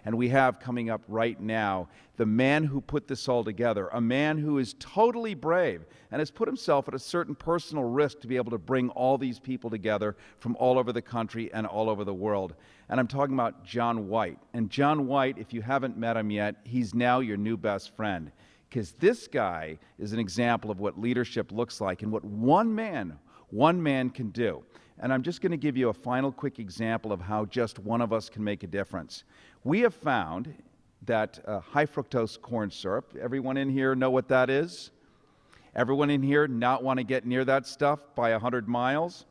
And we have coming up right now the man who put this all together, a man who is totally brave and has put himself at a certain personal risk to be able to bring all these people together from all over the country and all over the world. And I'm talking about John White. And John White, if you haven't met him yet, he's now your new best friend. Because this guy is an example of what leadership looks like and what one man can do. And I'm just going to give you a final quick example of how just one of us can make a difference. We have found that high fructose corn syrup, everyone in here know what that is? Everyone in here not want to get near that stuff by 100 miles?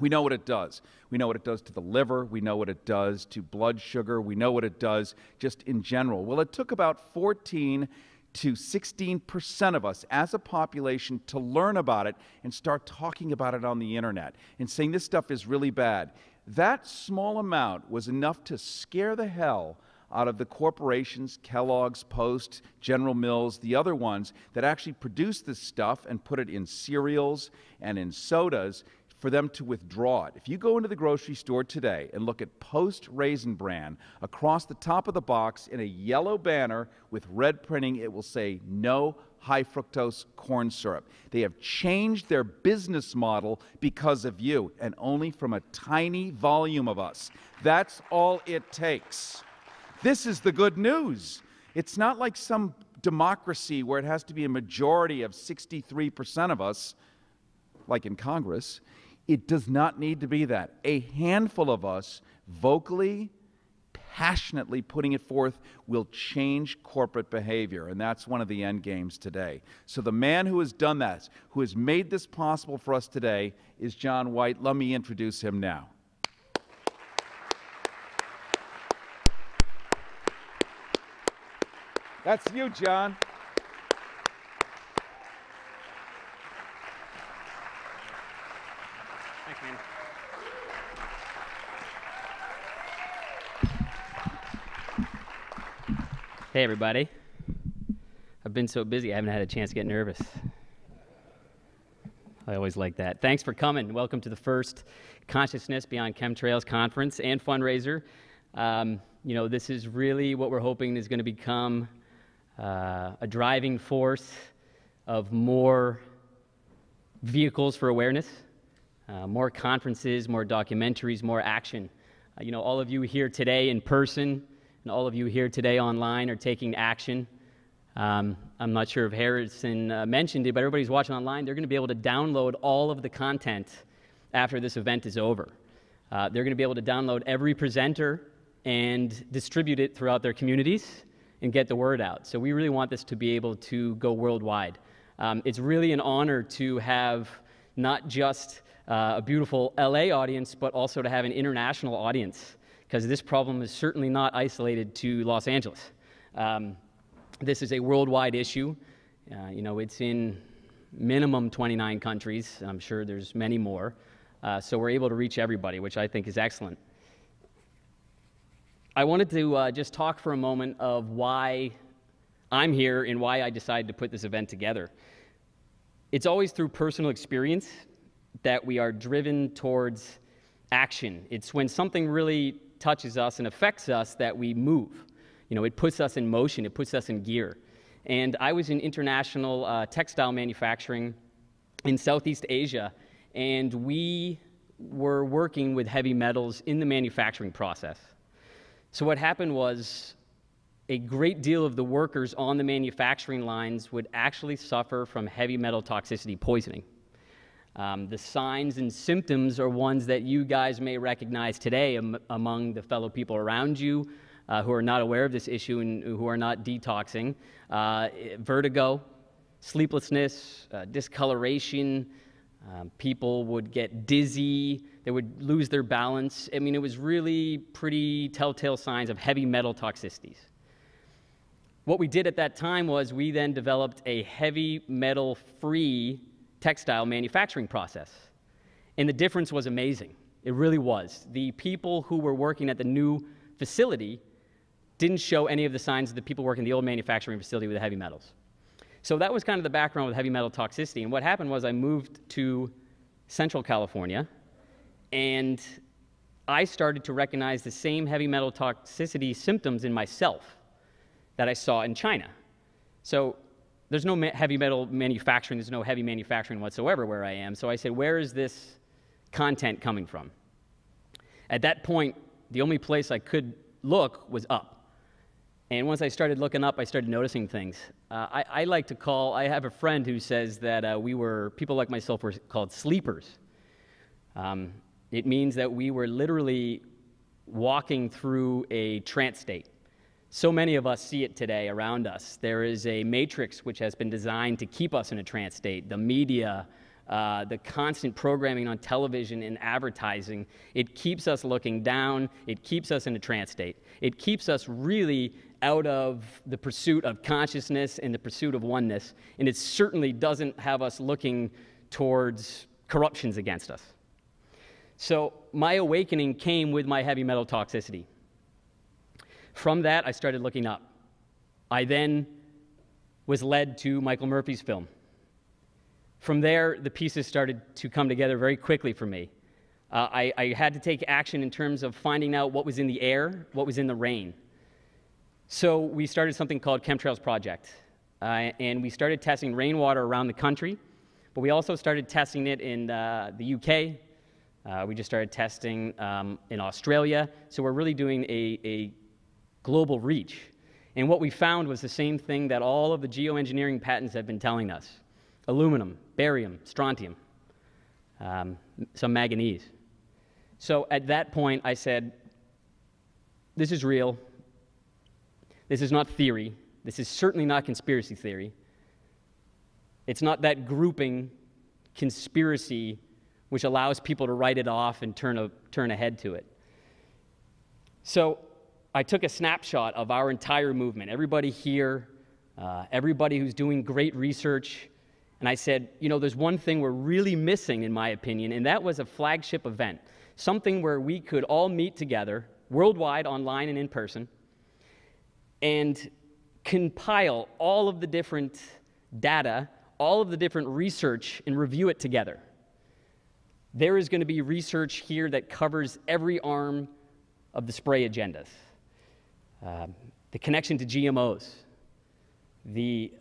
We know what it does. We know what it does to the liver. We know what it does to blood sugar. We know what it does just in general. Well, it took about 14 to 16% of us as a population to learn about it and start talking about it on the internet and saying this stuff is really bad. That small amount was enough to scare the hell out of the corporations, Kellogg's, Post, General Mills, the other ones that actually produce this stuff and put it in cereals and in sodas, for them to withdraw it. If you go into the grocery store today and look at Post Raisin Bran, across the top of the box in a yellow banner with red printing, it will say no high fructose corn syrup. They have changed their business model because of you, and only from a tiny volume of us. That's all it takes. This is the good news. It's not like some democracy where it has to be a majority of 63% of us, like in Congress. It does not need to be that. A handful of us vocally, passionately putting it forth will change corporate behavior, and that's one of the end games today. So the man who has done that, who has made this possible for us today, is John White. Let me introduce him now. That's you, John. Thanks, man. Hey, everybody. I've been so busy, I haven't had a chance to get nervous. I always like that. Thanks for coming. Welcome to the first Consciousness Beyond Chemtrails conference and fundraiser. This is really what we're hoping is going to become a driving force of more vehicles for awareness, more conferences, more documentaries, more action. All of you here today in person and all of you here today online are taking action. I'm not sure if Harrison mentioned it, but everybody's watching online. They're going to be able to download all of the content after this event is over. They're going to be able to download every presenter and distribute it throughout their communities and get the word out. So we really want this to be able to go worldwide. It's really an honor to have not just a beautiful LA audience, but also to have an international audience, because this problem is certainly not isolated to Los Angeles. This is a worldwide issue. It's in minimum 29 countries. I'm sure there's many more. So we're able to reach everybody, which I think is excellent. I wanted to just talk for a moment of why I'm here and why I decided to put this event together. It's always through personal experience that we are driven towards action. It's when something really touches us and affects us that we move. It puts us in motion, it puts us in gear. And I was in international textile manufacturing in Southeast Asia, and we were working with heavy metals in the manufacturing process. So what happened was a great deal of the workers on the manufacturing lines would actually suffer from heavy metal toxicity poisoning. The signs and symptoms are ones that you guys may recognize today among the fellow people around you who are not aware of this issue and who are not detoxing. Vertigo, sleeplessness, discoloration, people would get dizzy, they would lose their balance. I mean, it was really pretty telltale signs of heavy metal toxicities. What we did at that time was we then developed a heavy metal-free textile manufacturing process. And the difference was amazing. It really was. The people who were working at the new facility didn't show any of the signs of the people working in the old manufacturing facility with the heavy metals. So that was kind of the background with heavy metal toxicity. And what happened was I moved to Central California, and I started to recognize the same heavy metal toxicity symptoms in myself that I saw in China. So there's no heavy metal manufacturing, there's no heavy manufacturing whatsoever where I am. So I said, where is this content coming from? At that point, the only place I could look was up. And once I started looking up, I started noticing things. I have a friend who says that people like myself were called sleepers. It means that we were literally walking through a trance state. So many of us see it today around us. There is a matrix which has been designed to keep us in a trance state. The media, the constant programming on television and advertising, it keeps us looking down. It keeps us in a trance state. It keeps us really out of the pursuit of consciousness and the pursuit of oneness, and it certainly doesn't have us looking towards corruptions against us. So my awakening came with my heavy metal toxicity. From that, I started looking up. I then was led to Michael Murphy's film. From there, the pieces started to come together very quickly for me. I had to take action in terms of finding out what was in the air, what was in the rain. So we started something called Chemtrails Project, and we started testing rainwater around the country, but we also started testing it in the UK. We just started testing in Australia, so we're really doing a global reach. And what we found was the same thing that all of the geoengineering patents have been telling us. Aluminum, barium, strontium, some manganese. So at that point, I said, this is real. This is not theory. This is certainly not conspiracy theory. It's not that grouping conspiracy which allows people to write it off and turn ahead to it. So I took a snapshot of our entire movement, everybody here, everybody who's doing great research, and I said, you know, there's one thing we're really missing, in my opinion, and that was a flagship event, something where we could all meet together, worldwide, online and in person, and compile all of the different data, all of the different research, and review it together. There is going to be research here that covers every arm of the spray agendas. The connection to GMOs, the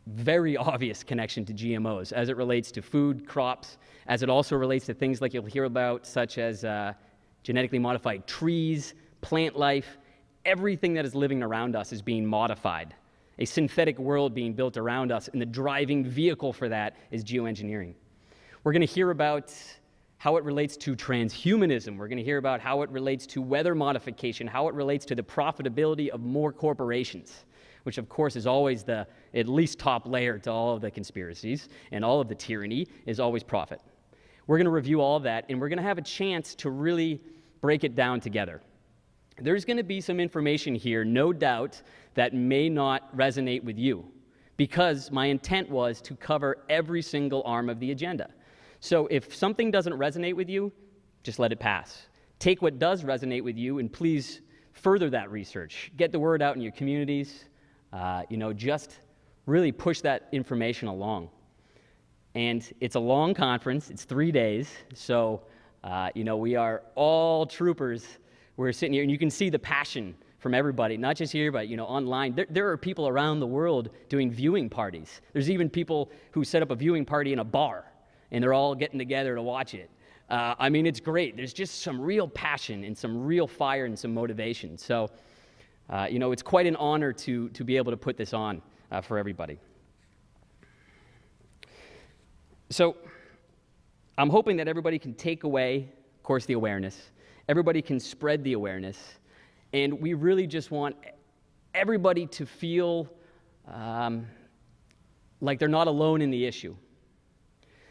very obvious connection to GMOs as it relates to food, crops, as it also relates to things like you'll hear about, such as genetically modified trees, plant life. Everything that is living around us is being modified. A synthetic world being built around us, and the driving vehicle for that is geoengineering. We're going to hear about how it relates to transhumanism. We're going to hear about how it relates to weather modification, how it relates to the profitability of more corporations, which of course is always the at least top layer to all of the conspiracies and all of the tyranny is always profit. We're going to review all of that, and we're going to have a chance to really break it down together. There's going to be some information here, no doubt, that may not resonate with you, because my intent was to cover every single arm of the agenda. So if something doesn't resonate with you, just let it pass. Take what does resonate with you and please further that research. Get the word out in your communities. Just really push that information along. And it's a long conference. It's 3 days. So, we are all troopers. We're sitting here, and you can see the passion from everybody, not just here, but online. There are people around the world doing viewing parties. There's even people who set up a viewing party in a bar, and they're all getting together to watch it. It's great. There's just some real passion and some real fire and some motivation. So, it's quite an honor to be able to put this on for everybody. So, I'm hoping that everybody can take away, of course, the awareness. Everybody can spread the awareness. And we really just want everybody to feel like they're not alone in the issue.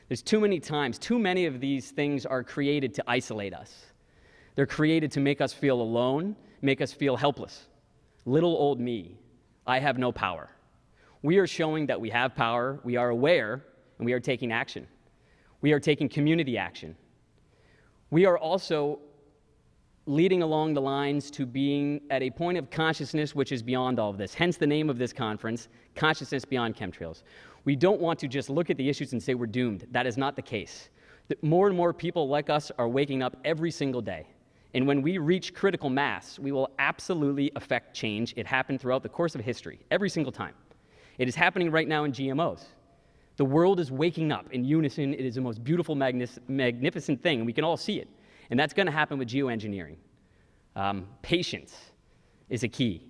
There's too many of these things are created to isolate us. They're created to make us feel alone, make us feel helpless. Little old me, I have no power. We are showing that we have power, we are aware, and we are taking action. We are taking community action. We are also leading along the lines to being at a point of consciousness which is beyond all of this. Hence the name of this conference, Consciousness Beyond Chemtrails. We don't want to just look at the issues and say we're doomed. That is not the case. That more and more people like us are waking up every single day. And when we reach critical mass, we will absolutely affect change. It happened throughout the course of history, every single time. It is happening right now in GMOs. The world is waking up in unison. It is the most beautiful, magnificent thing, and we can all see it. And that's going to happen with geoengineering. Patience is a key.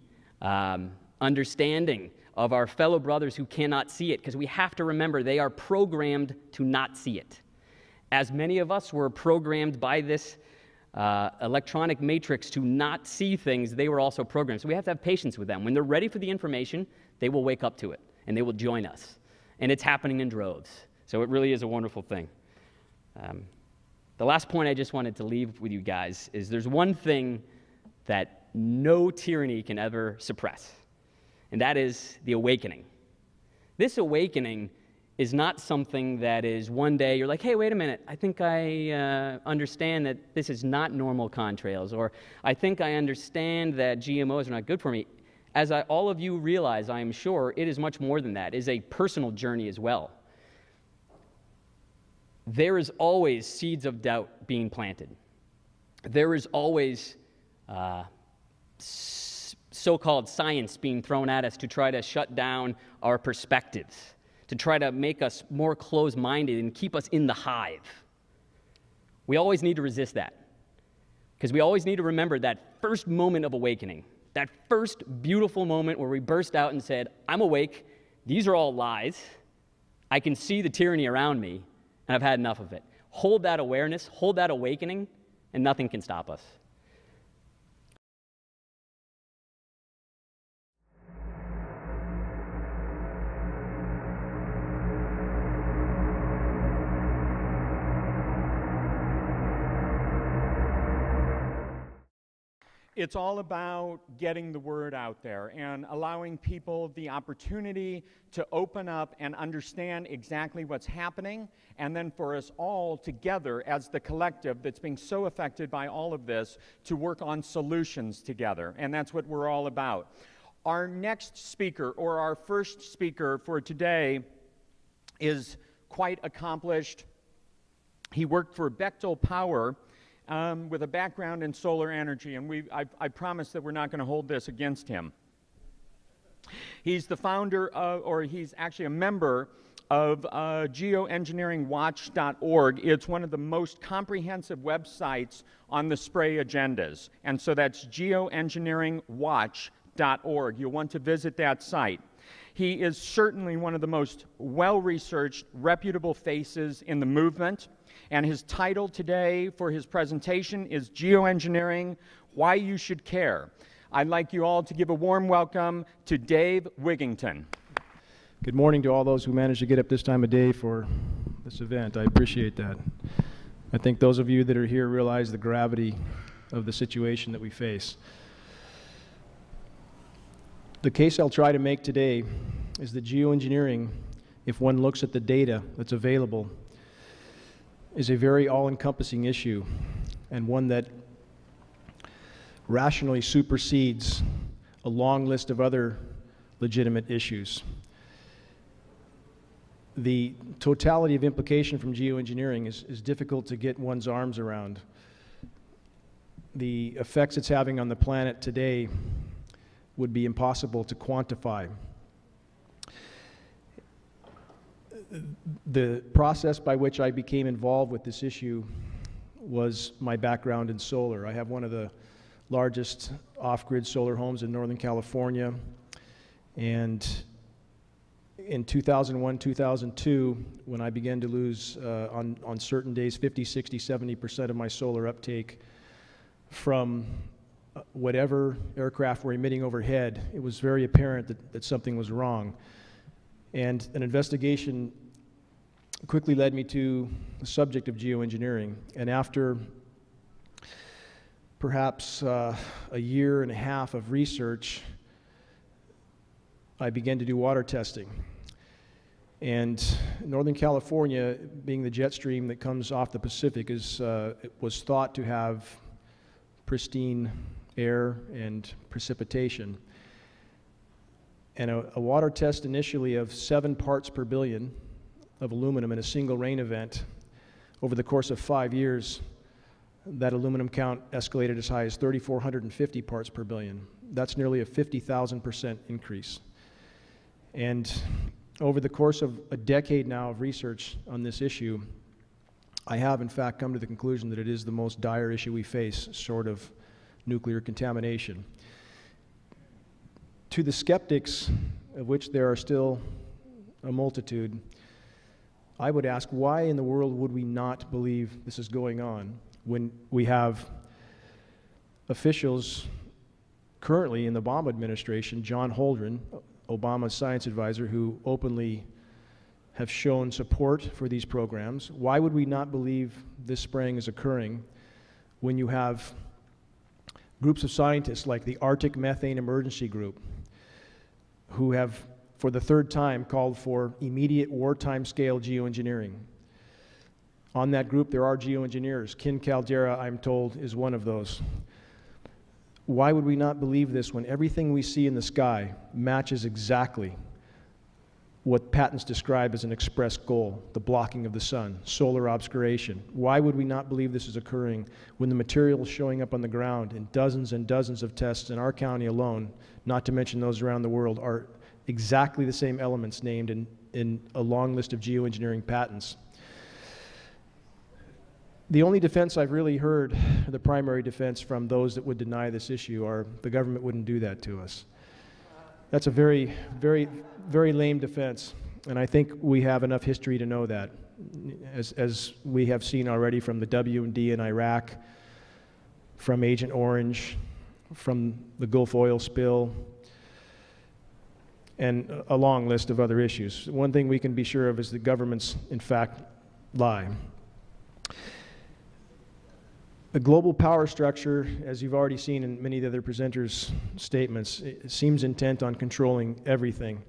Understanding of our fellow brothers who cannot see it, because we have to remember they are programmed to not see it. As many of us were programmed by this electronic matrix to not see things, they were also programmed. So we have to have patience with them. When they're ready for the information, they will wake up to it, and they will join us. And it's happening in droves. So it really is a wonderful thing. The last point I just wanted to leave with you guys is there's one thing that no tyranny can ever suppress, and that is the awakening. This awakening is not something that is one day you're like, hey, wait a minute, I think I understand that this is not normal contrails, or I think I understand that GMOs are not good for me. As all of you realize, I am sure, it is much more than that. It is a personal journey as well. There is always seeds of doubt being planted. There is always so-called science being thrown at us to try to shut down our perspectives, to try to make us more closed-minded and keep us in the hive. We always need to resist that, because we always need to remember that first moment of awakening, that first beautiful moment where we burst out and said, I'm awake, these are all lies, I can see the tyranny around me, and I've had enough of it. Hold that awareness, hold that awakening, and nothing can stop us. It's all about getting the word out there and allowing people the opportunity to open up and understand exactly what's happening, and then for us all together as the collective that's being so affected by all of this to work on solutions together, and that's what we're all about. Our next speaker, or our first speaker for today, is quite accomplished. He worked for Bechtel Power with a background in solar energy, and I promise that we're not going to hold this against him. He's the founder of, or he's actually a member of geoengineeringwatch.org. It's one of the most comprehensive websites on the SPRAE agendas, and so that's geoengineeringwatch.org. You'll want to visit that site. He is certainly one of the most well-researched, reputable faces in the movement. And his title today for his presentation is Geoengineering, Why You Should Care. I'd like you all to give a warm welcome to Dave Wigington. Good morning to all those who managed to get up this time of day for this event. I appreciate that. I think those of you that are here realize the gravity of the situation that we face. The case I'll try to make today is that geoengineering, if one looks at the data that's available, is a very all-encompassing issue, and one that rationally supersedes a long list of other legitimate issues. The totality of implication from geoengineering is difficult to get one's arms around. The effects it's having on the planet today would be impossible to quantify. The process by which I became involved with this issue was my background in solar. I have one of the largest off-grid solar homes in Northern California, and in 2001, 2002, when I began to lose on certain days 50, 60, 70% of my solar uptake from whatever aircraft were emitting overhead, it was very apparent that something was wrong. And an investigation quickly led me to the subject of geoengineering. And after perhaps a year and a half of research, I began to do water testing. And Northern California, being the jet stream that comes off the Pacific, it was thought to have pristine air and precipitation. And a water test initially of 7 parts per billion of aluminum in a single rain event over the course of 5 years, that aluminum count escalated as high as 3,450 parts per billion. That's nearly a 50,000% increase. And over the course of a decade now of research on this issue, I have in fact come to the conclusion that it is the most dire issue we face, short of nuclear contamination. To the skeptics, of which there are still a multitude, I would ask, why in the world would we not believe this is going on when we have officials currently in the Obama administration, John Holdren, Obama's science advisor, who openly have shown support for these programs? Why would we not believe this spraying is occurring when you have groups of scientists like the Arctic Methane Emergency Group, who have, for the third time, called for immediate wartime scale geoengineering? On that group, there are geoengineers. Ken Caldera, I'm told, is one of those. Why would we not believe this when everything we see in the sky matches exactly what patents describe as an express goal, the blocking of the sun, solar obscuration? Why would we not believe this is occurring when the material showing up on the ground in dozens and dozens of tests in our county alone, not to mention those around the world, are exactly the same elements named in a long list of geoengineering patents? The only defense I've really heard, the primary defense from those that would deny this issue, are the government wouldn't do that to us. That's a very, very, very lame defense, and I think we have enough history to know that, as we have seen already from the W&D in Iraq, from Agent Orange, from the Gulf oil spill, and a long list of other issues. One thing we can be sure of is the governments, in fact, lie. The global power structure, as you've already seen in many of the other presenters' statements, it seems intent on controlling everything.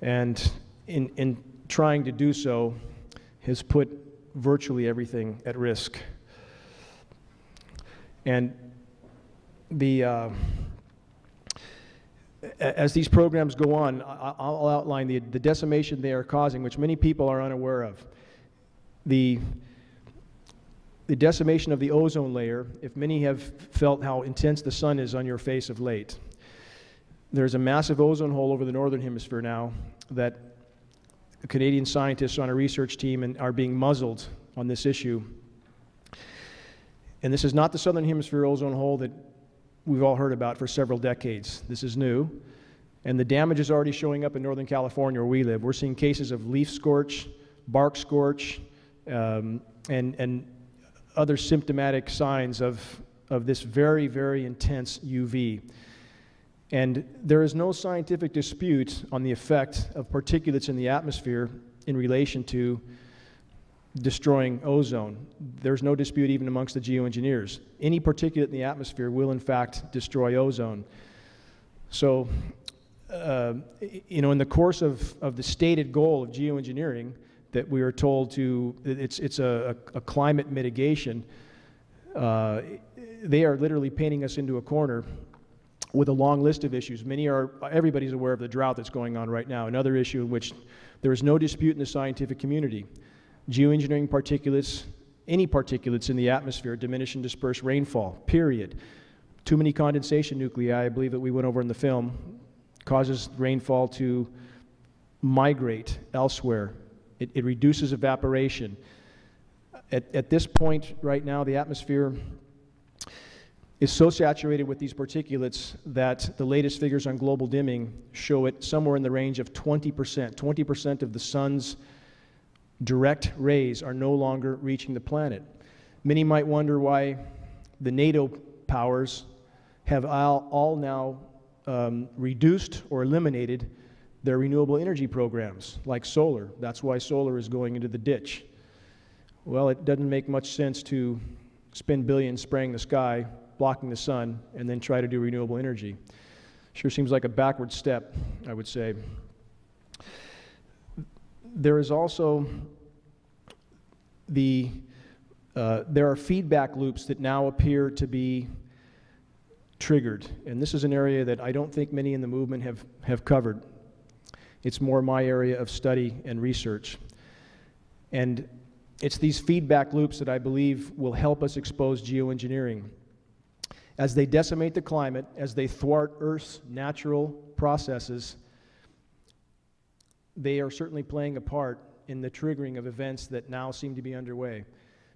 And in trying to do so, has put virtually everything at risk. And as these programs go on, I'll outline the decimation they are causing, which many people are unaware of. The decimation of the ozone layer, if many have felt how intense the sun is on your face of late. There's a massive ozone hole over the northern hemisphere now that Canadian scientists on a research team are being muzzled on this issue. And this is not the southern hemisphere ozone hole that we've all heard about for several decades. This is new. And the damage is already showing up in Northern California where we live. We're seeing cases of leaf scorch, bark scorch, and other symptomatic signs of this very, very intense UV. And there is no scientific dispute on the effect of particulates in the atmosphere in relation to destroying ozone. There's no dispute even amongst the geoengineers. Any particulate in the atmosphere will in fact destroy ozone. So, in the course of the stated goal of geoengineering, that we are told to, it's a climate mitigation, they are literally painting us into a corner with a long list of issues. Everybody's aware of the drought that's going on right now, another issue in which there is no dispute in the scientific community. Geoengineering particulates, any particulates in the atmosphere, diminish and disperse rainfall, period. Too many condensation nuclei, I believe that we went over in the film, causes rainfall to migrate elsewhere. It reduces evaporation. At this point right now, the atmosphere is so saturated with these particulates that the latest figures on global dimming show it somewhere in the range of 20%. 20% of the sun's direct rays are no longer reaching the planet. Many might wonder why the NATO powers have all now reduced or eliminated their renewable energy programs, like solar. That's why solar is going into the ditch. Well, it doesn't make much sense to spend billions spraying the sky, blocking the sun, and then try to do renewable energy. Sure seems like a backward step, I would say. There is also there are feedback loops that now appear to be triggered, and this is an area that I don't think many in the movement have covered. It's more my area of study and research. And It's these feedback loops that I believe will help us expose geoengineering. As they decimate the climate, as they thwart Earth's natural processes, they are certainly playing a part in the triggering of events that now seem to be underway.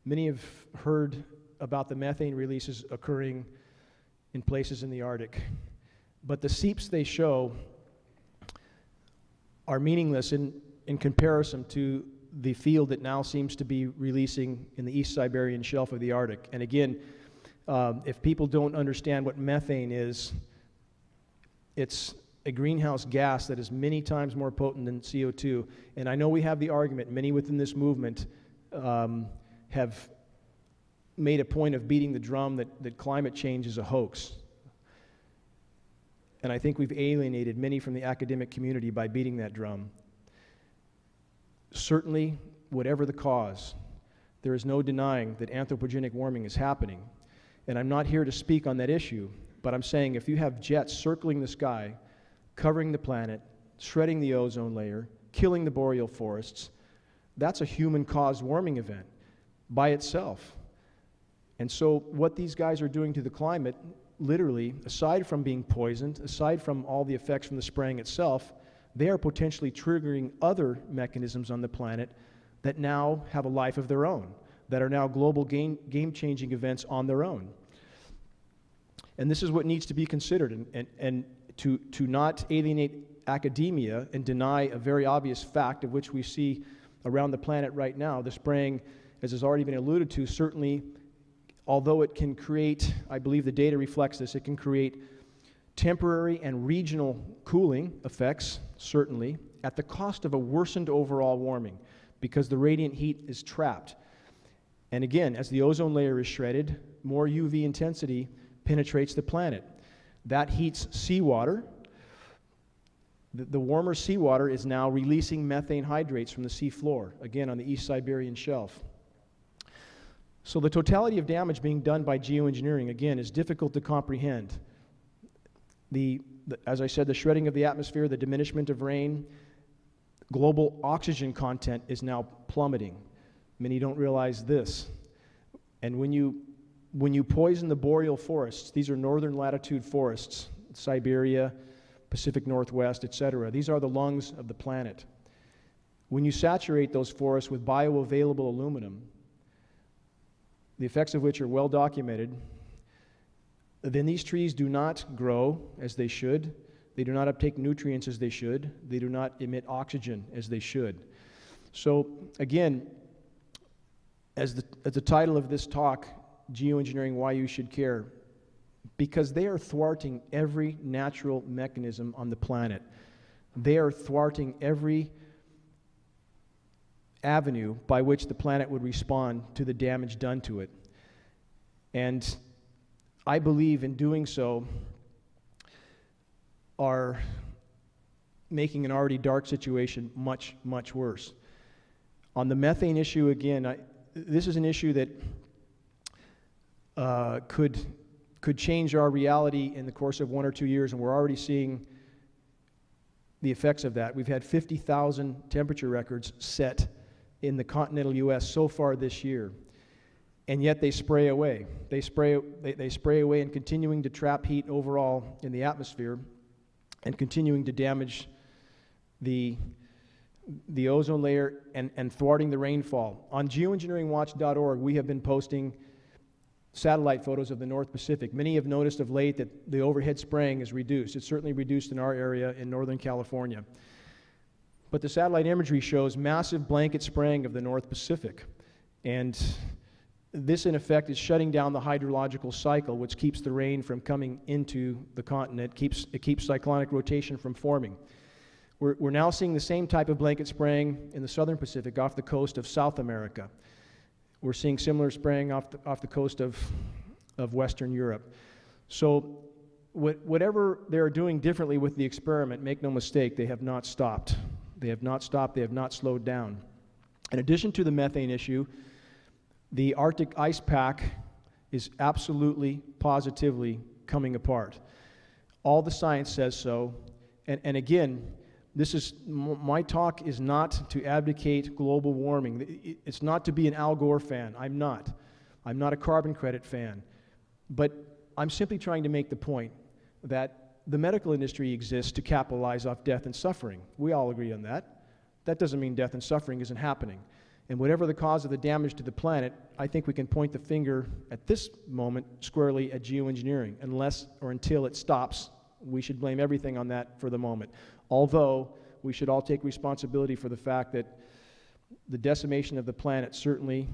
Many have heard about the methane releases occurring in places in the Arctic, but the seeps they show are meaningless in comparison to the field that now seems to be releasing in the East Siberian Shelf of the Arctic. And again, if people don't understand what methane is, it's a greenhouse gas that is many times more potent than CO2. And I know we have the argument, many within this movement have made a point of beating the drum that climate change is a hoax. And I think we've alienated many from the academic community by beating that drum. Certainly, whatever the cause, there is no denying that anthropogenic warming is happening. And I'm not here to speak on that issue, but I'm saying if you have jets circling the sky, covering the planet, shredding the ozone layer, killing the boreal forests, that's a human-caused warming event by itself. And so what these guys are doing to the climate, literally, aside from being poisoned, aside from all the effects from the spraying itself, they are potentially triggering other mechanisms on the planet that now have a life of their own, that are now global game-changing events on their own. And this is what needs to be considered, and to not alienate academia and deny a very obvious fact of which we see around the planet right now. The spraying, as has already been alluded to, certainly, although it can create, I believe the data reflects this, it can create temporary and regional cooling effects, certainly, at the cost of a worsened overall warming, because the radiant heat is trapped. And again, as the ozone layer is shredded, more UV intensity penetrates the planet. That heats seawater. The warmer seawater is now releasing methane hydrates from the seafloor, again on the East Siberian Shelf. So the totality of damage being done by geoengineering, again, is difficult to comprehend. As I said, the shredding of the atmosphere, the diminishment of rain, global oxygen content is now plummeting. Many don't realize this. And when you poison the boreal forests, these are northern latitude forests, Siberia, Pacific Northwest, etc. These are the lungs of the planet. When you saturate those forests with bioavailable aluminum, the effects of which are well documented, then these trees do not grow as they should. They do not uptake nutrients as they should. They do not emit oxygen as they should. So again, as the title of this talk, Geoengineering, Why You Should Care, because they are thwarting every natural mechanism on the planet. They are thwarting every avenue by which the planet would respond to the damage done to it. And I believe in doing so are making an already dark situation much, much worse. On the methane issue, again, this is an issue that could change our reality in the course of 1 or 2 years, and we're already seeing the effects of that. We've had 50,000 temperature records set in the continental U.S. so far this year, and yet they spray away. They spray away and continuing to trap heat overall in the atmosphere and continuing to damage the ozone layer and thwarting the rainfall. On geoengineeringwatch.org, we have been posting satellite photos of the North Pacific. Many have noticed of late that the overhead spraying is reduced. It's certainly reduced in our area in Northern California. But the satellite imagery shows massive blanket spraying of the North Pacific. And this, in effect, is shutting down the hydrological cycle, which keeps the rain from coming into the continent. It keeps cyclonic rotation from forming. We're now seeing the same type of blanket spraying in the Southern Pacific off the coast of South America. We're seeing similar spraying off the coast of Western Europe. So whatever they're doing differently with the experiment, make no mistake, they have not stopped. They have not stopped. They have not slowed down. In addition to the methane issue, the Arctic ice pack is absolutely, positively coming apart. All the science says so. And again, my talk is not to advocate global warming. It's not to be an Al Gore fan. I'm not. I'm not a carbon credit fan. But I'm simply trying to make the point that the medical industry exists to capitalize off death and suffering. We all agree on that. That doesn't mean death and suffering isn't happening. And whatever the cause of the damage to the planet, I think we can point the finger at this moment squarely at geoengineering. Unless or until it stops, we should blame everything on that for the moment. Although we should all take responsibility for the fact that the decimation of the planet certainly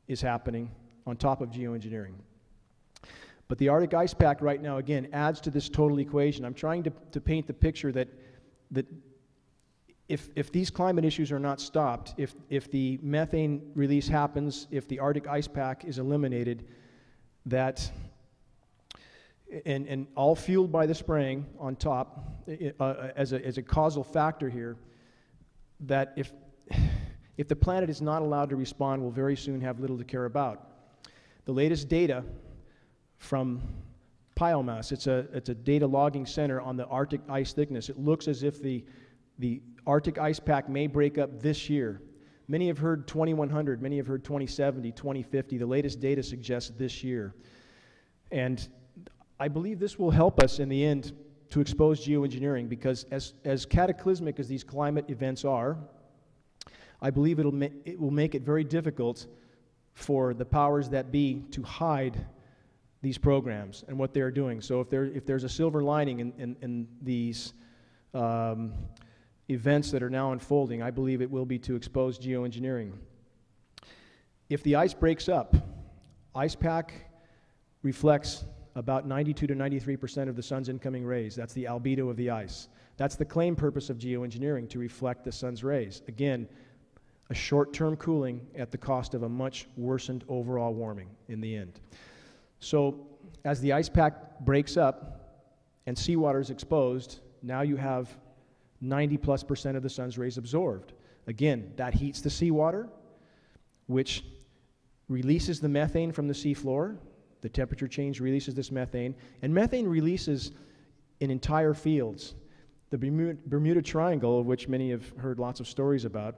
is happening on top of geoengineering. But the Arctic ice pack right now, again, adds to this total equation. I'm trying to paint the picture that if these climate issues are not stopped, if the methane release happens, if the Arctic ice pack is eliminated, that, and all fueled by the spraying on top, as a causal factor here, that if the planet is not allowed to respond, we'll very soon have little to care about. The latest data from Pyomass, it's a data logging center on the Arctic ice thickness. It looks as if the Arctic ice pack may break up this year. Many have heard 2100, many have heard 2070, 2050. The latest data suggests this year. And I believe this will help us in the end to expose geoengineering, because as cataclysmic as these climate events are, I believe it will make it very difficult for the powers that be to hide these programs and what they're doing. So if there's a silver lining in these events that are now unfolding, I believe it will be to expose geoengineering. If the ice breaks up, ice pack reflects about 92 to 93% of the sun's incoming rays. That's the albedo of the ice. That's the claim purpose of geoengineering, to reflect the sun's rays. Again, a short-term cooling at the cost of a much worsened overall warming in the end. So as the ice pack breaks up and seawater is exposed, now you have 90+% of the sun's rays absorbed. Again, that heats the seawater, which releases the methane from the seafloor. The temperature change releases this methane, and methane releases in entire fields. The Bermuda Triangle, of which many have heard lots of stories about,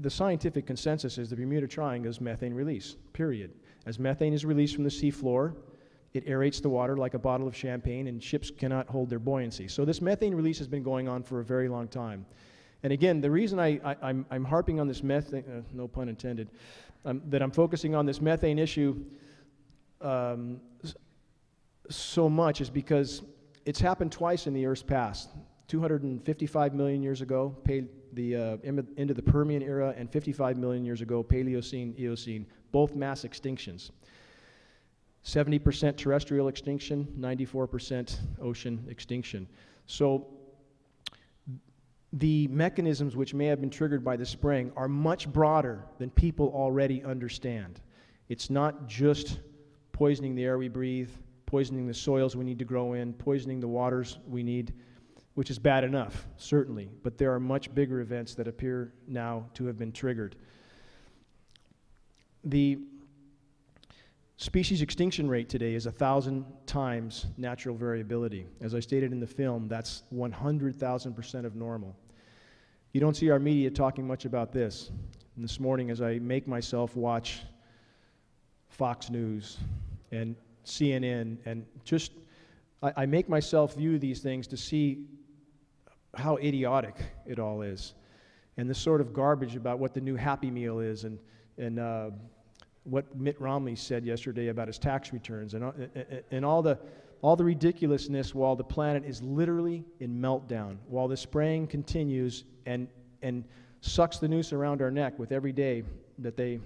the scientific consensus is the Bermuda Triangle is methane release, period. As methane is released from the seafloor, it aerates the water like a bottle of champagne, and ships cannot hold their buoyancy. So this methane release has been going on for a very long time. And again, the reason I'm harping on this methane, no pun intended, that I'm focusing on this methane issue so much is because it's happened twice in the Earth's past. 255 million years ago, into the Permian era, and 55 million years ago, Paleocene, Eocene, both mass extinctions. 70% terrestrial extinction, 94% ocean extinction. So the mechanisms which may have been triggered by the spraying are much broader than people already understand. It's not just poisoning the air we breathe, poisoning the soils we need to grow in, poisoning the waters we need, which is bad enough, certainly, but there are much bigger events that appear now to have been triggered. The species extinction rate today is 1,000 times natural variability. As I stated in the film, that's 100,000% of normal. You don't see our media talking much about this. And this morning, as I make myself watch Fox News and CNN, and just, I make myself view these things to see how idiotic it all is. And this sort of garbage about what the new Happy Meal is, and what Mitt Romney said yesterday about his tax returns, and all the ridiculousness, while the planet is literally in meltdown, while the spraying continues and sucks the noose around our neck with every day that they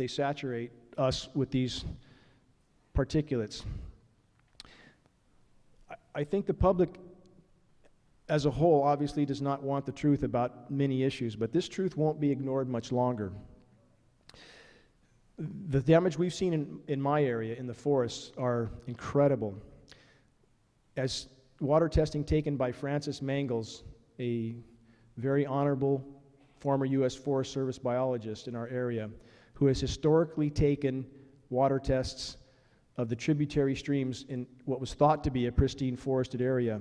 saturate us with these particulates. I think the public as a whole obviously does not want the truth about many issues, but this truth won't be ignored much longer. The damage we've seen in my area, in the forests, are incredible. As water testing taken by Francis Mangels, a very honorable former U.S. Forest Service biologist in our area, who has historically taken water tests of the tributary streams in what was thought to be a pristine forested area.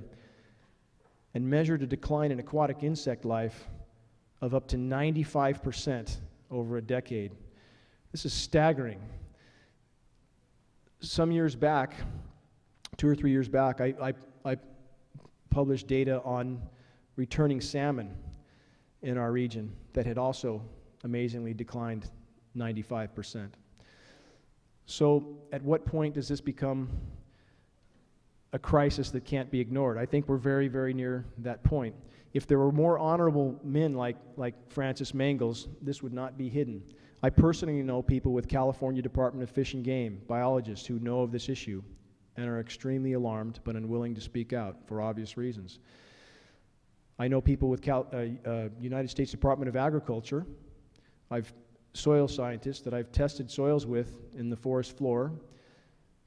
and measured a decline in aquatic insect life of up to 95% over a decade. This is staggering. Some years back, 2 or 3 years back, I published data on returning salmon in our region that had also amazingly declined 95%. So at what point does this become a crisis that can't be ignored? I think we're very, very near that point. If there were more honorable men like Francis Mangels, this would not be hidden. I personally know people with California Department of Fish and Game, biologists who know of this issue and are extremely alarmed but unwilling to speak out for obvious reasons. I know people with United States Department of Agriculture, soil scientists that I've tested soils with in the forest floor,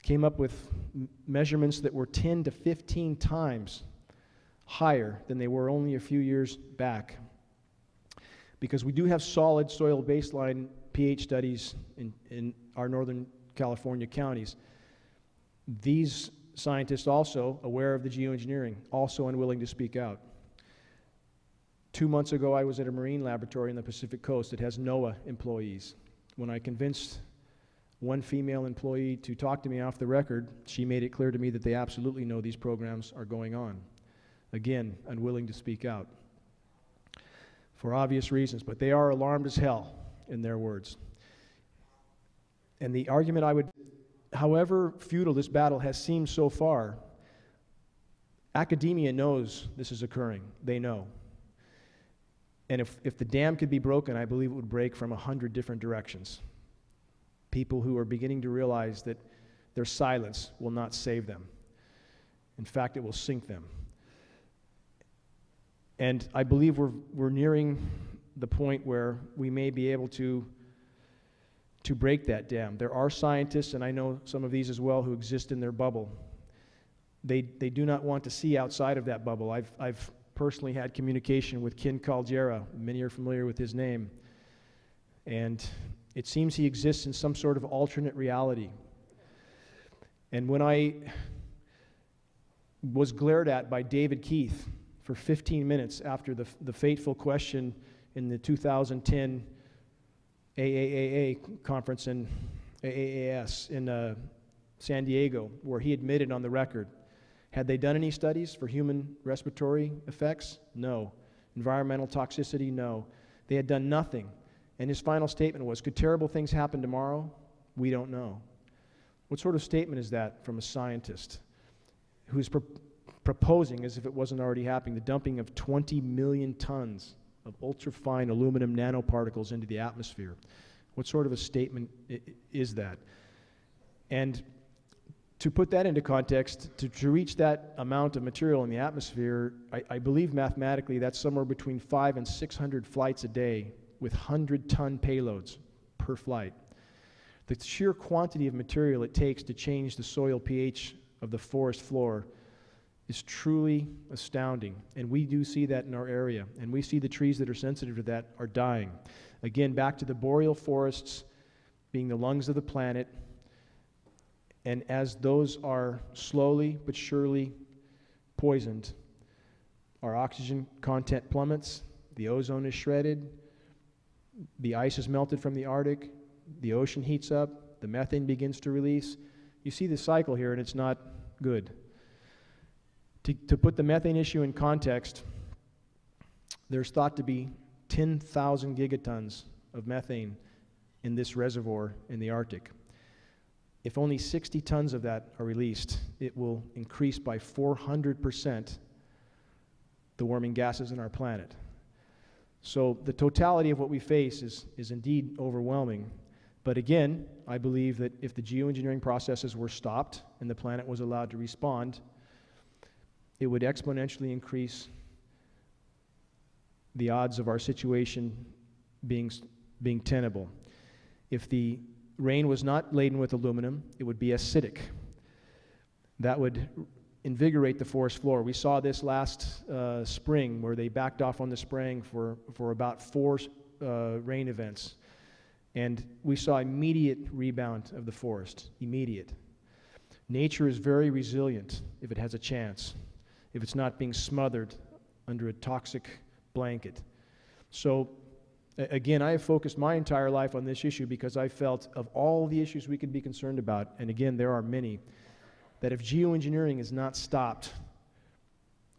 came up with measurements that were 10 to 15 times higher than they were only a few years back. Because we do have solid soil baseline pH studies in our Northern California counties. These scientists also, aware of the geoengineering, also unwilling to speak out. 2 months ago, I was at a marine laboratory in the Pacific Coast that has NOAA employees. When I convinced one female employee to talk to me off the record, she made it clear to me that they absolutely know these programs are going on. Again, unwilling to speak out for obvious reasons, but they are alarmed as hell, in their words. And the argument I would, however futile this battle has seemed so far, academia knows this is occurring. They know. And if the dam could be broken, I believe it would break from 100 different directions. People who are beginning to realize that their silence will not save them. In fact, it will sink them. And I believe we're nearing the point where we may be able to break that dam. There are scientists, and I know some of these as well, who exist in their bubble. They do not want to see outside of that bubble. I've personally had communication with Ken Caldeira. Many are familiar with his name. And it seems he exists in some sort of alternate reality. And when I was glared at by David Keith for 15 minutes after the fateful question in the 2010 AAAA conference in AAAS in San Diego, where he admitted on the record, had they done any studies for human respiratory effects? No. Environmental toxicity? No. They had done nothing. And his final statement was, could terrible things happen tomorrow? We don't know. What sort of statement is that from a scientist who's proposing, as if it wasn't already happening, the dumping of 20 million tons of ultrafine aluminum nanoparticles into the atmosphere? What sort of a statement is that? And to put that into context, to reach that amount of material in the atmosphere, I believe mathematically that's somewhere between 500 and 600 flights a day with 100-ton payloads per flight. The sheer quantity of material it takes to change the soil pH of the forest floor is truly astounding. And we do see that in our area. And we see the trees that are sensitive to that are dying. Again, back to the boreal forests being the lungs of the planet. And as those are slowly but surely poisoned, our oxygen content plummets, the ozone is shredded, the ice is melted from the Arctic, the ocean heats up, the methane begins to release. You see the cycle here, and it's not good. To put the methane issue in context, there's thought to be 10,000 gigatons of methane in this reservoir in the Arctic. If only 60 tons of that are released, it will increase by 400% the warming gases in our planet. So the totality of what we face is indeed overwhelming. But again, I believe that if the geoengineering processes were stopped and the planet was allowed to respond, it would exponentially increase the odds of our situation being tenable. If the rain was not laden with aluminum, it would be acidic. That would invigorate the forest floor. We saw this last spring where they backed off on the spraying for about 4 rain events. And we saw immediate rebound of the forest, immediate. Nature is very resilient if it has a chance, if it's not being smothered under a toxic blanket. So again, I have focused my entire life on this issue because I felt of all the issues we could be concerned about, and again, there are many, that if geoengineering is not stopped,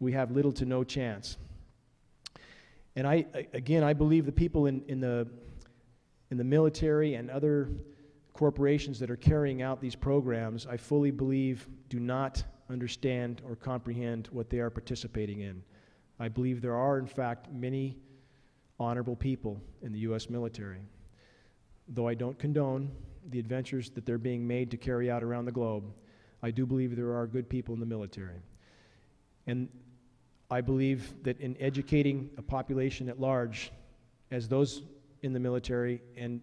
we have little to no chance. And I believe the people in the military and other corporations that are carrying out these programs, I fully believe do not understand or comprehend what they are participating in. I believe there are, in fact, many honorable people in the U.S. military. Though I don't condone the adventures that they're being made to carry out around the globe, I do believe there are good people in the military. And I believe that in educating a population at large, as those in the military and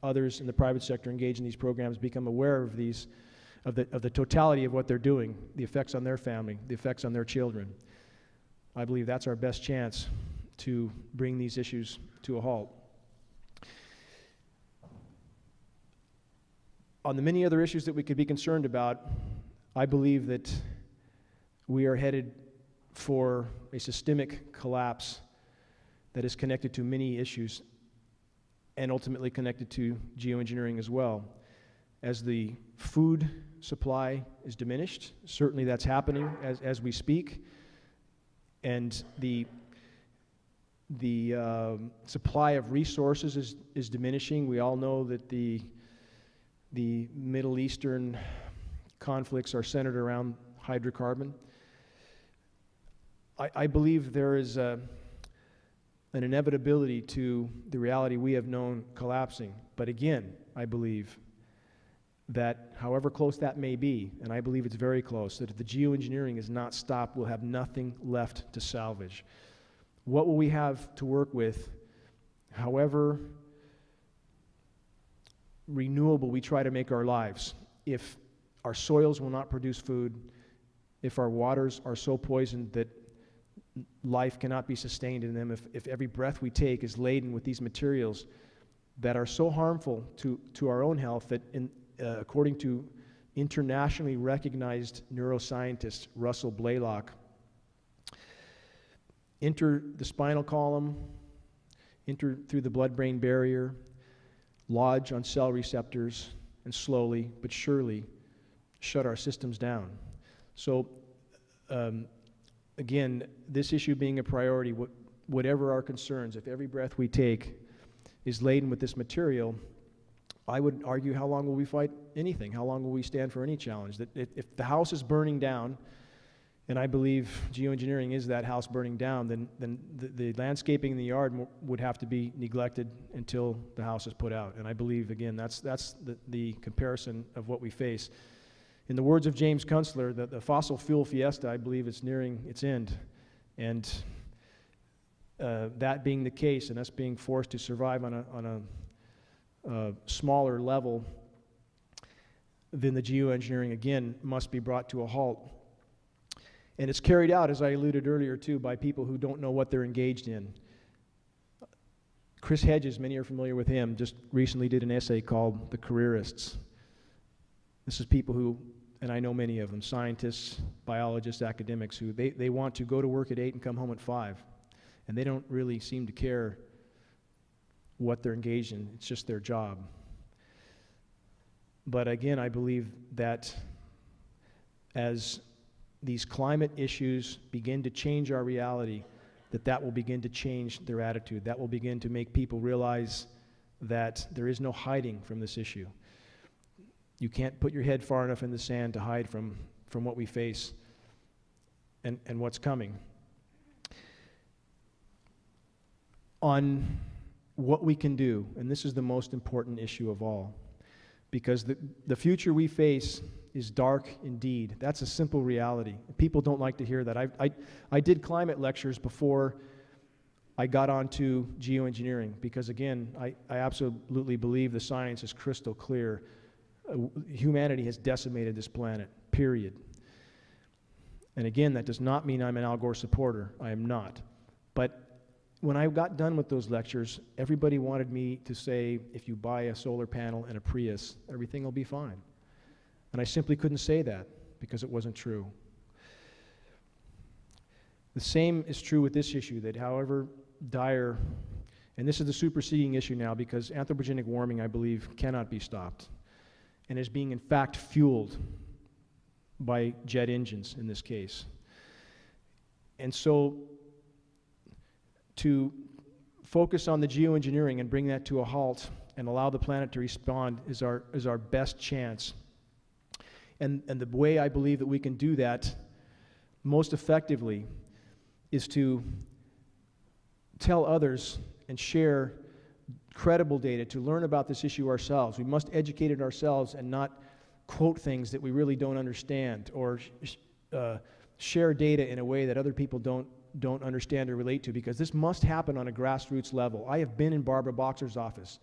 others in the private sector engaged in these programs become aware of these, of the totality of what they're doing, the effects on their family, the effects on their children, I believe that's our best chance to bring these issues to a halt. On the many other issues that we could be concerned about, I believe that we are headed for a systemic collapse that is connected to many issues and ultimately connected to geoengineering as well. As the food supply is diminished, certainly that's happening as we speak, and the supply of resources is diminishing. We all know that the Middle Eastern conflicts are centered around hydrocarbon. I believe there is an inevitability to the reality we have known collapsing. But again, I believe that however close that may be, and I believe it's very close, that if the geoengineering is not stopped, we'll have nothing left to salvage. What will we have to work with, however renewable we try to make our lives, if our soils will not produce food, if our waters are so poisoned that life cannot be sustained in them, if every breath we take is laden with these materials that are so harmful to our own health that according to internationally recognized neuroscientist Russell Blaylock, enter the spinal column, enter through the blood-brain barrier, lodge on cell receptors, and slowly but surely shut our systems down. So again, this issue being a priority, whatever our concerns, if every breath we take is laden with this material, I would argue, how long will we fight anything? How long will we stand for any challenge? That if the house is burning down, and I believe geoengineering is that house burning down, then the landscaping in the yard would have to be neglected until the house is put out. And I believe, again, that's the comparison of what we face. In the words of James Kunstler, the fossil fuel fiesta, I believe, is nearing its end. And that being the case, and us being forced to survive on a smaller level, then the geoengineering, again, must be brought to a halt. And it's carried out, as I alluded earlier, too, by people who don't know what they're engaged in. Chris Hedges, many are familiar with him, just recently did an essay called The Careerists. This is people who, and I know many of them, scientists, biologists, academics, who they want to go to work at 8 and come home at 5. And they don't really seem to care what they're engaged in. It's just their job. But again, I believe that as these climate issues begin to change our reality, that will begin to change their attitude. That will begin to make people realize that there is no hiding from this issue. You can't put your head far enough in the sand to hide from what we face and what's coming. On what we can do, and this is the most important issue of all, because the future we face is dark indeed. That's a simple reality. People don't like to hear that. I did climate lectures before I got onto geoengineering because, again, I absolutely believe the science is crystal clear. Humanity has decimated this planet, period. And again, that does not mean I'm an Al Gore supporter. I am not. But when I got done with those lectures, everybody wanted me to say, if you buy a solar panel and a Prius, everything will be fine. And I simply couldn't say that because it wasn't true. The same is true with this issue, that however dire, and this is the superseding issue now because anthropogenic warming, I believe, cannot be stopped and is being in fact fueled by jet engines in this case. And so to focus on the geoengineering and bring that to a halt and allow the planet to respond is our best chance. And the way I believe that we can do that most effectively is to tell others and share credible data, to learn about this issue ourselves. We must educate it ourselves and not quote things that we really don't understand, or share data in a way that other people don't understand or relate to, because this must happen on a grassroots level. I have been in Barbara Boxer's office.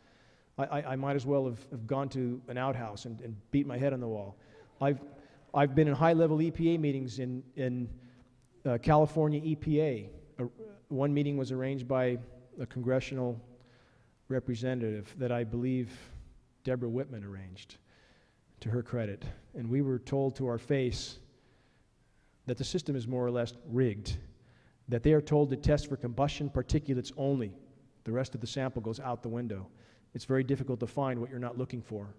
I might as well have gone to an outhouse and beat my head on the wall. I've been in high-level EPA meetings in California EPA. One meeting was arranged by a congressional representative that I believe Deborah Whitman arranged, to her credit. And we were told to our face that the system is more or less rigged, that they are told to test for combustion particulates only. The rest of the sample goes out the window. It's very difficult to find what you're not looking for.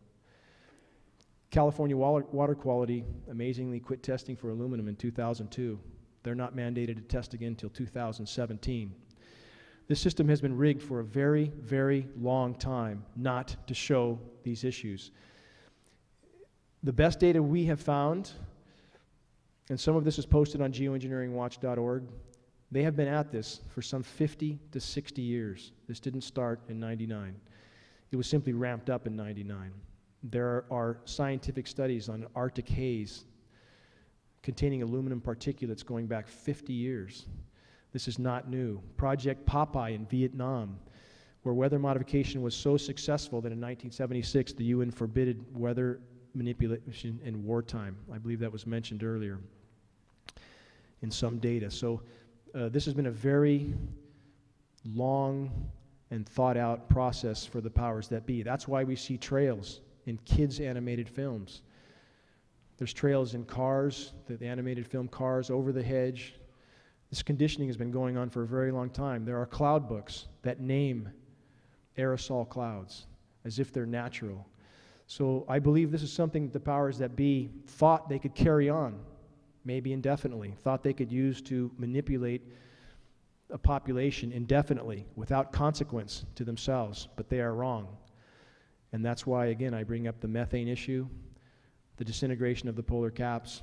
California Water Quality amazingly quit testing for aluminum in 2002. They're not mandated to test again until 2017. This system has been rigged for a very, very long time not to show these issues. The best data we have found, and some of this is posted on geoengineeringwatch.org, they have been at this for some 50 to 60 years. This didn't start in 99. It was simply ramped up in 99. There are scientific studies on Arctic haze containing aluminum particulates going back 50 years. This is not new. Project Popeye in Vietnam, where weather modification was so successful that in 1976 the UN forbid weather manipulation in wartime. I believe that was mentioned earlier in some data. So this has been a very long and thought out process for the powers that be. That's why we see trails in kids' animated films. There's trails in Cars, the animated film Cars, Over the Hedge. This conditioning has been going on for a very long time. There are cloud books that name aerosol clouds as if they're natural. So I believe this is something that the powers that be thought they could carry on, maybe indefinitely, thought they could use to manipulate a population indefinitely without consequence to themselves, but they are wrong. And that's why, again, I bring up the methane issue, the disintegration of the polar caps.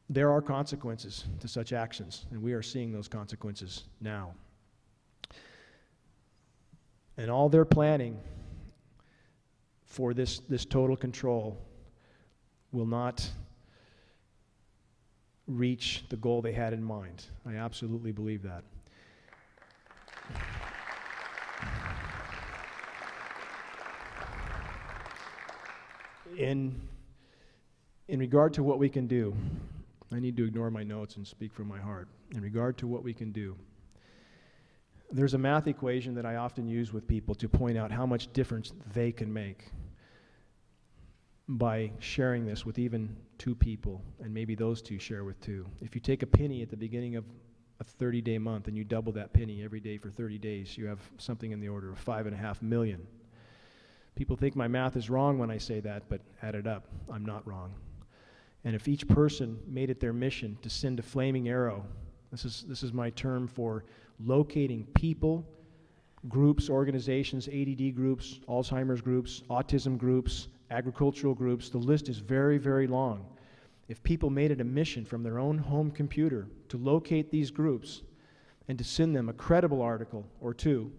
There are consequences to such actions, and we are seeing those consequences now. And all their planning for this total control will not reach the goal they had in mind. I absolutely believe that. In regard to what we can do, I need to ignore my notes and speak from my heart. In regard to what we can do, there's a math equation that I often use with people to point out how much difference they can make by sharing this with even 2 people, and maybe those 2 share with 2. If you take a penny at the beginning of a 30-day month and you double that penny every day for 30 days, you have something in the order of 5.5 million. People think my math is wrong when I say that, but add it up, I'm not wrong. And if each person made it their mission to send a flaming arrow, this is my term for locating people, groups, organizations, ADD groups, Alzheimer's groups, autism groups, agricultural groups, the list is very, very long. If people made it a mission from their own home computer to locate these groups and to send them a credible article or 2,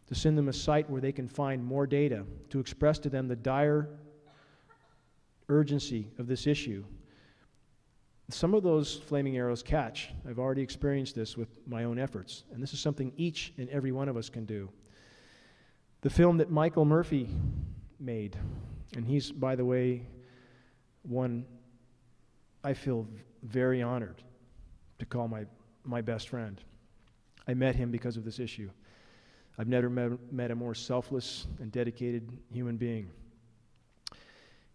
to send them a site where they can find more data, to express to them the dire urgency of this issue, some of those flaming arrows catch. I've already experienced this with my own efforts, and this is something each and every one of us can do. The film that Michael Murphy made, and he's, by the way, one I feel very honored to call my best friend. I met him because of this issue. I've never met a more selfless and dedicated human being,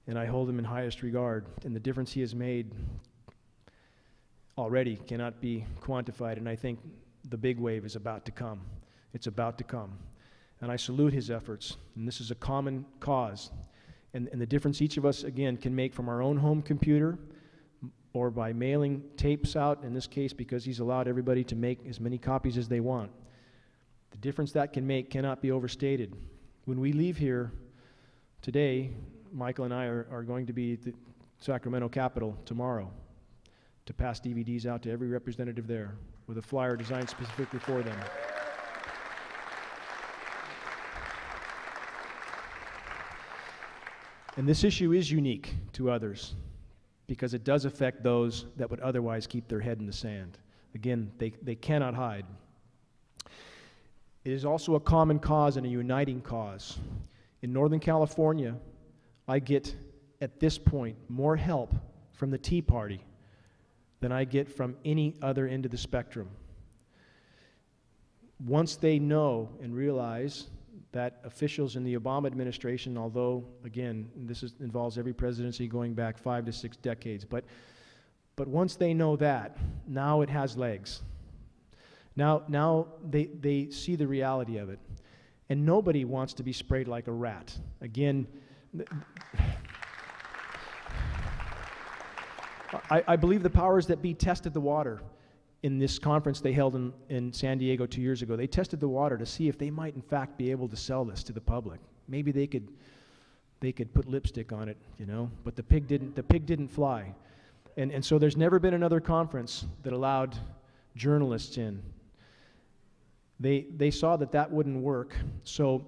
and I hold him in highest regard. And the difference he has made, already cannot be quantified, and I think the big wave is about to come. It's about to come. And I salute his efforts, and this is a common cause. And the difference each of us, again, can make from our own home computer or by mailing tapes out, in this case because he's allowed everybody to make as many copies as they want. The difference that can make cannot be overstated. When we leave here today, Michael and I are going to be at the Sacramento Capitol tomorrow to pass DVDs out to every representative there with a flyer designed specifically for them. And this issue is unique to others because it does affect those that would otherwise keep their head in the sand. Again, they cannot hide. It is also a common cause and a uniting cause. In Northern California, I get, at this point, more help from the Tea Party than I get from any other end of the spectrum. Once they know and realize that officials in the Obama administration, although, again, involves every presidency going back 5 to 6 decades, but once they know that, now it has legs. Now they see the reality of it. And nobody wants to be sprayed like a rat. Again, I believe the powers that be tested the water in this conference they held in San Diego 2 years ago. They tested the water to see if they might in fact be able to sell this to the public. Maybe they could put lipstick on it, you know, but the pig didn't fly. And so there's never been another conference that allowed journalists in. They saw that wouldn't work, so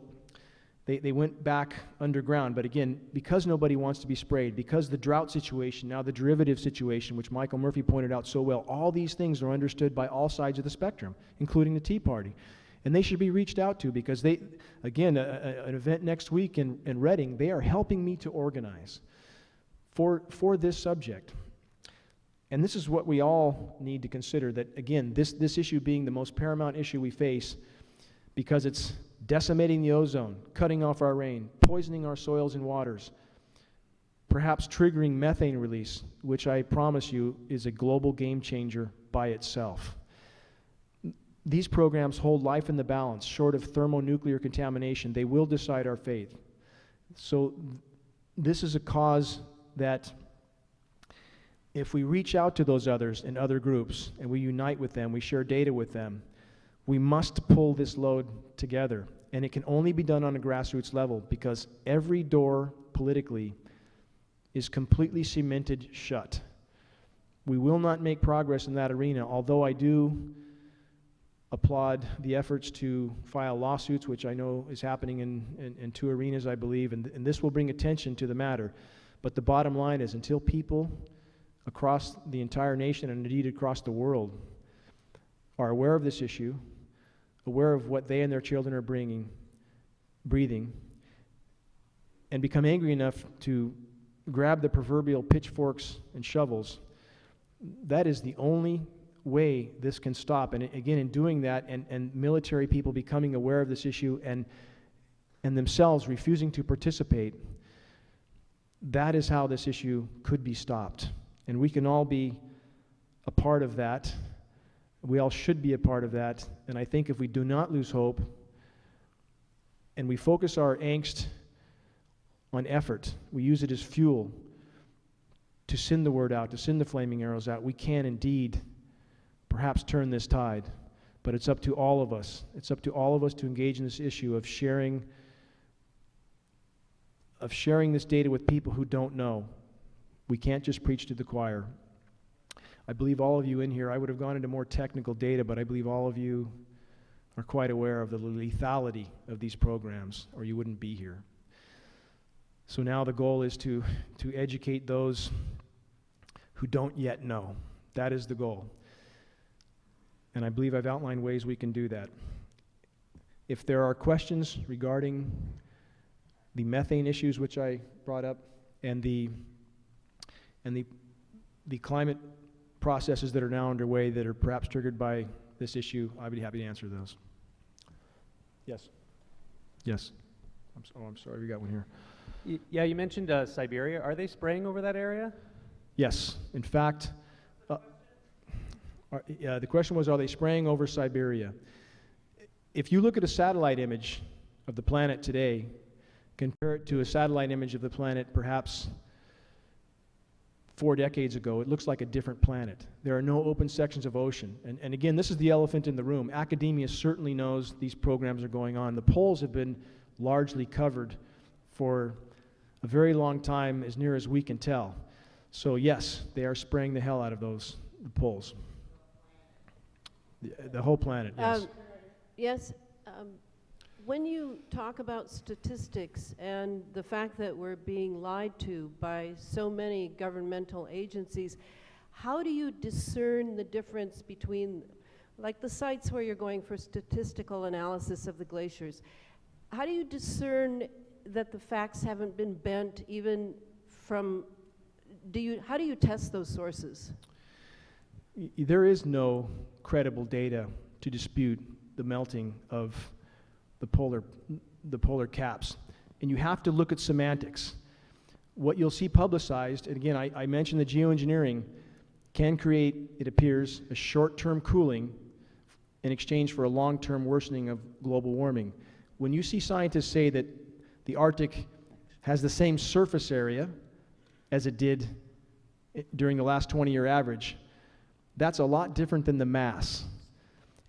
they went back underground. But again, because nobody wants to be sprayed, because the drought situation, now the derivative situation, which Michael Murphy pointed out so well, all these things are understood by all sides of the spectrum, including the Tea Party. And they should be reached out to because they, again, an event next week in Reading, they are helping me to organize for this subject. And this is what we all need to consider, that, again, this issue being the most paramount issue we face because it's decimating the ozone, cutting off our rain, poisoning our soils and waters, perhaps triggering methane release, which I promise you is a global game changer by itself. These programs hold life in the balance. Short of thermonuclear contamination, they will decide our fate. So this is a cause that if we reach out to those others and other groups and we unite with them, we share data with them, we must pull this load together. And it can only be done on a grassroots level because every door politically is completely cemented shut. We will not make progress in that arena, although I do applaud the efforts to file lawsuits, which I know is happening in 2 arenas, I believe, and this will bring attention to the matter. But the bottom line is, until people across the entire nation and indeed across the world are aware of this issue, aware of what they and their children are breathing, and become angry enough to grab the proverbial pitchforks and shovels, that is the only way this can stop. And again, in doing that, and military people becoming aware of this issue and themselves refusing to participate, that is how this issue could be stopped. And we can all be a part of that. We all should be a part of that. And I think if we do not lose hope and we focus our angst on effort, we use it as fuel to send the word out, to send the flaming arrows out, we can indeed perhaps turn this tide. But it's up to all of us. It's up to all of us to engage in this issue of sharing this data with people who don't know. We can't just preach to the choir. I believe all of you in here, I would have gone into more technical data, but I believe all of you are quite aware of the lethality of these programs, or you wouldn't be here. So now the goal is to educate those who don't yet know. That is the goal. And I believe I've outlined ways we can do that. If there are questions regarding the methane issues which I brought up and the climate processes that are now underway that are perhaps triggered by this issue, I'd be happy to answer those. Yes. Yes. I'm sorry, we got one here. Yeah, you mentioned Siberia. Are they spraying over that area? Yes. In fact, The question was, are they spraying over Siberia? If you look at a satellite image of the planet today, compare it to a satellite image of the planet perhaps 4 decades ago, it looks like a different planet. There are no open sections of ocean. And again, this is the elephant in the room. Academia certainly knows these programs are going on. The poles have been largely covered for a very long time, as near as we can tell. So yes, they are spraying the hell out of the poles. The whole planet, yes. Yes. When you talk about statistics and the fact that we're being lied to by so many governmental agencies, how do you discern the difference between, like the sites where you're going for statistical analysis of the glaciers, how do you discern that the facts haven't been bent even from, how do you test those sources? There is no credible data to dispute the melting of the polar caps. And you have to look at semantics. What you'll see publicized, and again, I mentioned the geoengineering, can create, it appears, a short-term cooling in exchange for a long-term worsening of global warming. When you see scientists say that the Arctic has the same surface area as it did during the last 20-year average, that's a lot different than the mass.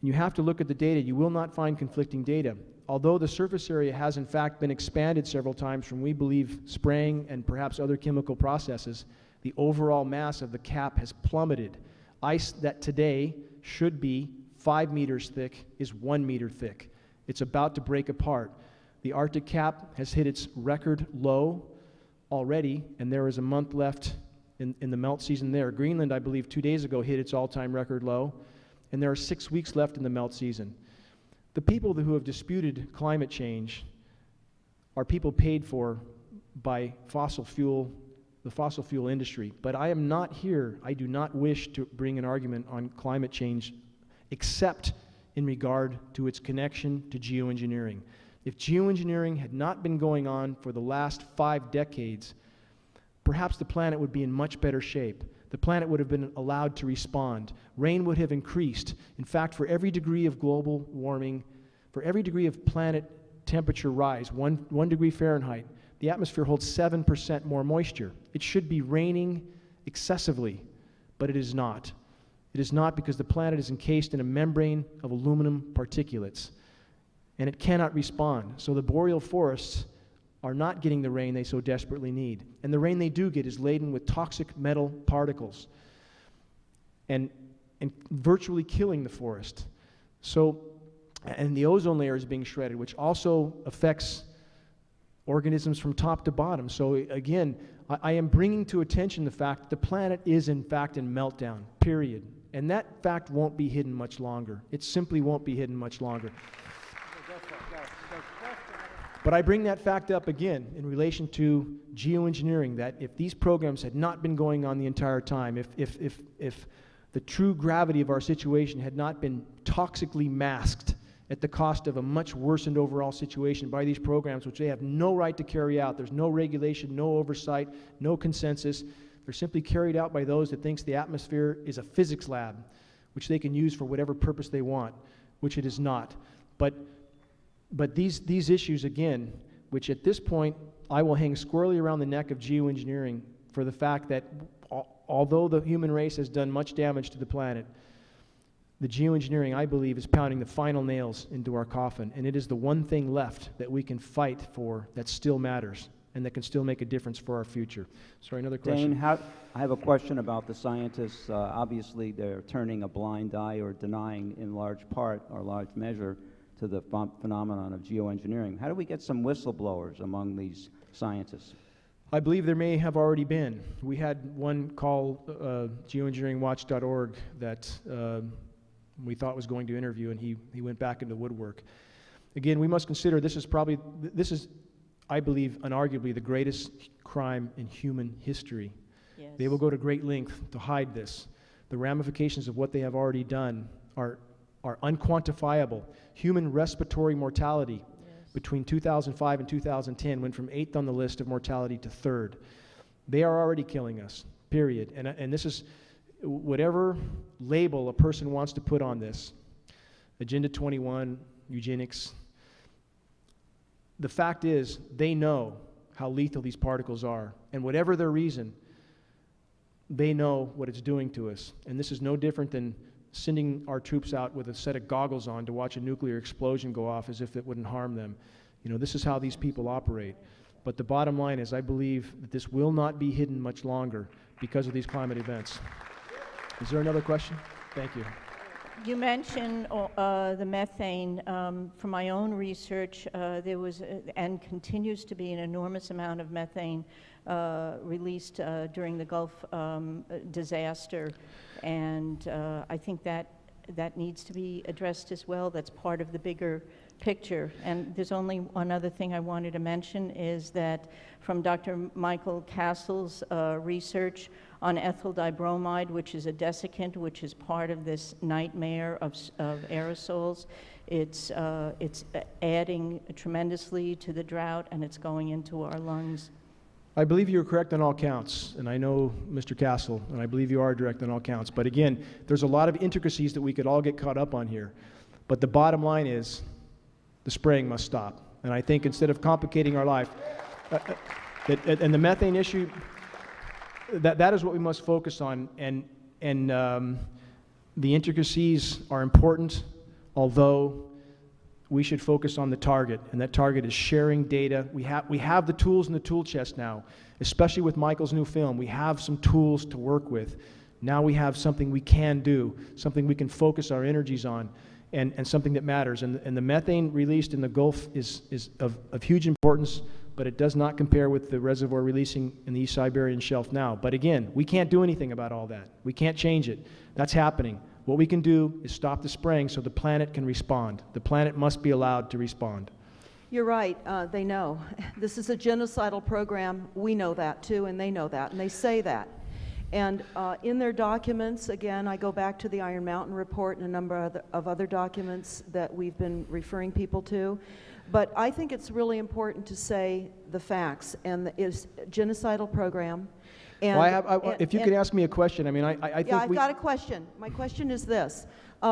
You have to look at the data. You will not find conflicting data. Although the surface area has in fact been expanded several times from, we believe, spraying and perhaps other chemical processes, the overall mass of the cap has plummeted. Ice that today should be 5 meters thick is 1 meter thick. It's about to break apart. The Arctic cap has hit its record low already, and there is a month left in the melt season there. Greenland, I believe, 2 days ago hit its all-time record low, and there are 6 weeks left in the melt season. The people who have disputed climate change are people paid for by the fossil fuel industry. But I am not here, I do not wish to bring an argument on climate change except in regard to its connection to geoengineering. If geoengineering had not been going on for the last 5 decades, perhaps the planet would be in much better shape. The planet would have been allowed to respond. Rain would have increased. In fact, for every degree of global warming, for every degree of planet temperature rise, 1 degree Fahrenheit, the atmosphere holds 7% more moisture. It should be raining excessively, but it is not. It is not, because the planet is encased in a membrane of aluminum particulates, and it cannot respond. So the boreal forests are not getting the rain they so desperately need. And the rain they do get is laden with toxic metal particles and virtually killing the forest. So, and the ozone layer is being shredded, which also affects organisms from top to bottom. So again, I am bringing to attention the fact that the planet is in fact in meltdown, period. And that fact won't be hidden much longer. It simply won't be hidden much longer. But I bring that fact up again in relation to geoengineering, that if these programs had not been going on the entire time, if the true gravity of our situation had not been toxically masked at the cost of a much worsened overall situation by these programs, which they have no right to carry out. There's no regulation, no oversight, no consensus. They're simply carried out by those that thinks the atmosphere is a physics lab, which they can use for whatever purpose they want, which it is not. But these issues, again, which at this point I will hang squarely around the neck of geoengineering for the fact that although the human race has done much damage to the planet, the geoengineering, I believe, is pounding the final nails into our coffin, and it is the one thing left that we can fight for that still matters and that can still make a difference for our future. Sorry, another question? Dane, I have a question about the scientists. Obviously, they're turning a blind eye or denying in large part or large measure to the phenomenon of geoengineering. How do we get some whistleblowers among these scientists? I believe there may have already been. We had one called geoengineeringwatch.org that we thought was going to interview, and he went back into woodwork. Again, we must consider this is, I believe, unarguably the greatest crime in human history. Yes. They will go to great length to hide this. The ramifications of what they have already done are unquantifiable. Human respiratory mortality between 2005 and 2010 went from 8th on the list of mortality to 3rd. They are already killing us, period. And this is, whatever label a person wants to put on this, Agenda 21, eugenics, the fact is they know how lethal these particles are. And whatever their reason, they know what it's doing to us. And this is no different than sending our troops out with a set of goggles on to watch a nuclear explosion go off as if it wouldn't harm them. You know, this is how these people operate. But the bottom line is I believe that this will not be hidden much longer because of these climate events. Is there another question? Thank you. You mentioned the methane. From my own research, there was and continues to be an enormous amount of methane released during the Gulf disaster, and I think that needs to be addressed as well. That's part of the bigger picture. And there's only one other thing I wanted to mention is that from Dr. Michael Castle's research on ethyl dibromide, which is a desiccant, which is part of this nightmare of aerosols, it's adding tremendously to the drought, and it's going into our lungs. I believe you're correct on all counts, and I know Mr. Castle, and I believe you are correct on all counts. But again, there's a lot of intricacies that we could all get caught up on here. But the bottom line is the spraying must stop. And I think instead of complicating our life, and the methane issue, that is what we must focus on. And the intricacies are important, although we should focus on the target, and that target is sharing data. We have the tools in the tool chest now, especially with Michael's new film. We have some tools to work with. Now we have something we can do, something we can focus our energies on, and something that matters. And the methane released in the Gulf is of huge importance, but it does not compare with the reservoir releasing in the East Siberian Shelf now. But again, we can't do anything about all that. We can't change it. That's happening. What we can do is stop the spraying so the planet can respond. The planet must be allowed to respond. You're right. They know. This is a genocidal program. We know that too, and they know that, and they say that. And in their documents, again, I go back to the Iron Mountain report and a number of other documents that we've been referring people to. But I think it's really important to say the facts, and it's a genocidal program. And, well, if you could ask me a question, I mean, I think yeah, I've got a question. My question is this.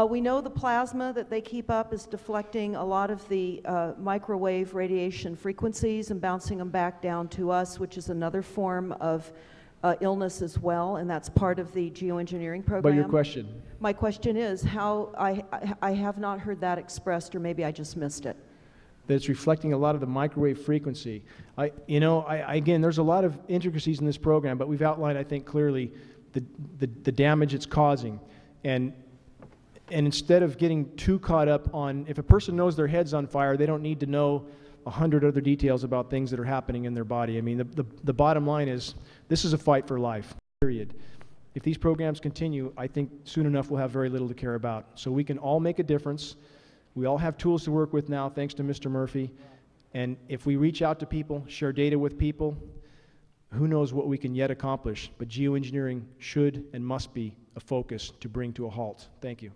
We know the plasma that they keep up is deflecting a lot of the microwave radiation frequencies and bouncing them back down to us, which is another form of illness as well, and that's part of the geoengineering program. But your question? My question is how I have not heard that expressed, or maybe I just missed it. That it's reflecting a lot of the microwave frequency. Again, there's a lot of intricacies in this program, but we've outlined, I think, clearly the damage it's causing. And instead of getting too caught up on, if a person knows their head's on fire, they don't need to know 100 other details about things that are happening in their body. I mean, the bottom line is, this is a fight for life, period. If these programs continue, I think soon enough we'll have very little to care about. So we can all make a difference. We all have tools to work with now, thanks to Mr. Murphy. And if we reach out to people, share data with people, who knows what we can yet accomplish. But geoengineering should and must be a focus to bring to a halt. Thank you.